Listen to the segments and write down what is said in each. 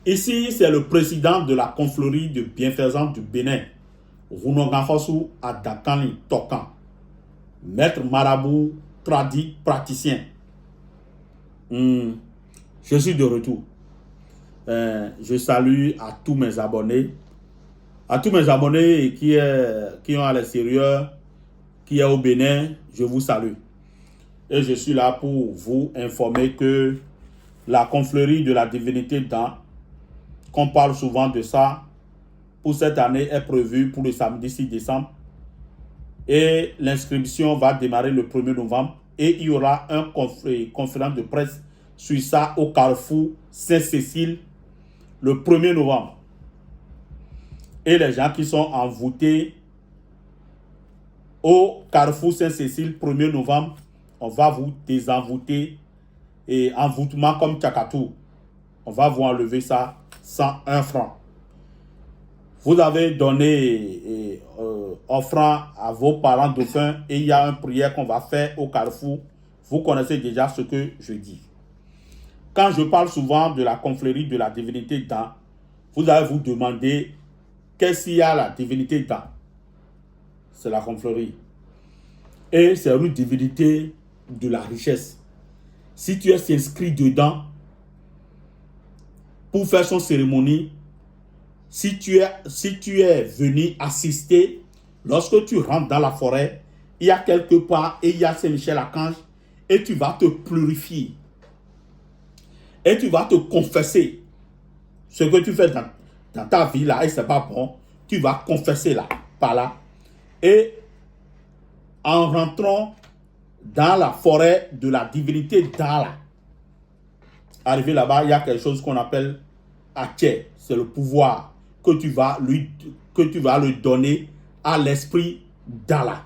Ici, c'est le président de la confrérie de bienfaisance du Bénin, Runongafosu Adakani Tokan, maître marabout, praticien. Je suis de retour. Je salue à tous mes abonnés. À tous mes abonnés qui ont à l'extérieur, qui est au Bénin, je vous salue. Et je suis là pour vous informer que la confrérie de la divinité dans, qu'on parle souvent de ça, pour cette année est prévue pour le samedi 6 décembre. Et l'inscription va démarrer le 1er novembre. Et il y aura une conférence de presse sur ça au Carrefour Saint-Cécile le 1er novembre. Et les gens qui sont envoûtés au Carrefour Saint-Cécile 1er novembre, on va vous désenvoûter. Et envoûtement comme Tchakatou, on va vous enlever ça sans 1 franc. Vous avez donné offrande à vos parents dauphins et il y a une prière qu'on va faire au Carrefour. Vous connaissez déjà ce que je dis. Quand je parle souvent de la confrérie de la divinité dans, vous allez vous demander qu'est-ce qu'il y a la divinité dans. C'est la confrérie. Et c'est une divinité de la richesse. Si tu es inscrit dedans pour faire son cérémonie, si tu es venu assister, lorsque tu rentres dans la forêt, il y a quelque part et il y a Saint-Michel-Archange et tu vas te purifier. Et tu vas te confesser ce que tu fais dans ta vie là et c'est pas bon. Tu vas confesser là, par là. Et en rentrant dans la forêt de la divinité d'Allah, arrivé là-bas, il y a quelque chose qu'on appelle Aché, c'est le pouvoir que tu vas lui donner à l'esprit d'Allah.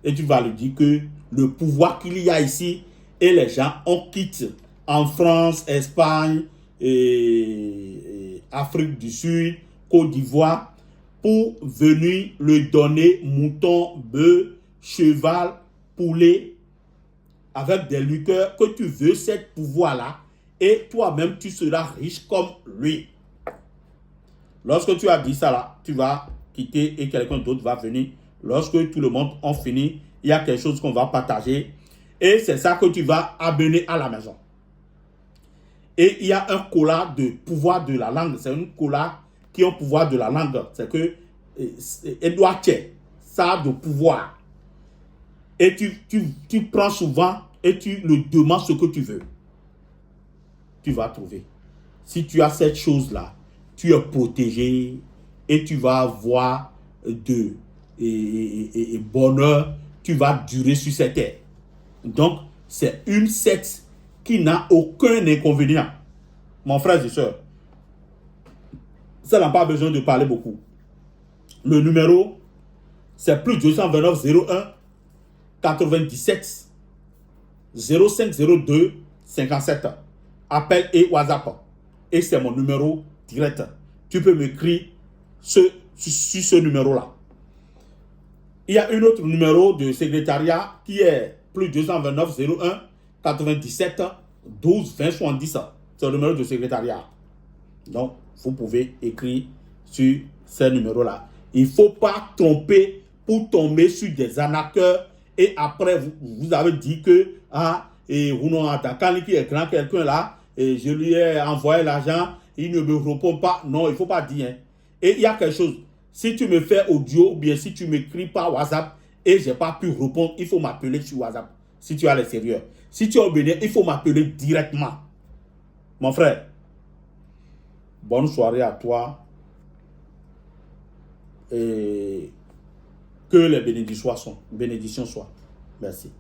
Et tu vas lui dire que le pouvoir qu'il y a ici, et les gens on quitte en France, Espagne, et Afrique du Sud, Côte d'Ivoire, pour venir lui donner mouton, bœuf, cheval, poulet, avec des liqueurs, que tu veux ce pouvoir-là, et toi-même, tu seras riche comme lui. Lorsque tu as dit ça là, tu vas quitter et quelqu'un d'autre va venir. Lorsque tout le monde a fini, il y a quelque chose qu'on va partager. Et c'est ça que tu vas amener à la maison. Et il y a un collat de pouvoir de la langue. C'est une collat qui a un pouvoir de la langue. C'est que Edouard Tché, ça a de pouvoir. Et tu prends souvent et tu le demandes ce que tu veux. Tu vas trouver. Si tu as cette chose-là, tu es protégé et tu vas avoir de bonheur, tu vas durer sur cette terre. Donc, c'est une secte qui n'a aucun inconvénient. Mon frère et soeur, ça n'a pas besoin de parler beaucoup. Le numéro, c'est plus 229 01 97 05 02 57. Appel et WhatsApp. Et c'est mon numéro direct. Tu peux m'écrire sur ce numéro-là. Il y a un autre numéro de secrétariat qui est plus 229 01 97 12 20 70. C'est le numéro de secrétariat. Donc, vous pouvez écrire sur ce numéro-là. Il ne faut pas tromper pour tomber sur des arnaqueurs et après, vous avez dit que et Rounon Atakani qui est grand quelqu'un là, et je lui ai envoyé l'argent, il ne me répond pas. Non, il ne faut pas dire. Hein. Et il y a quelque chose. Si tu me fais audio ou bien si tu m'écris par WhatsApp et je n'ai pas pu répondre, il faut m'appeler sur WhatsApp. Si tu es à l'extérieur. Si tu es au Bénin, il faut m'appeler directement. Mon frère, bonne soirée à toi. Et que les bénédictions soient. Merci.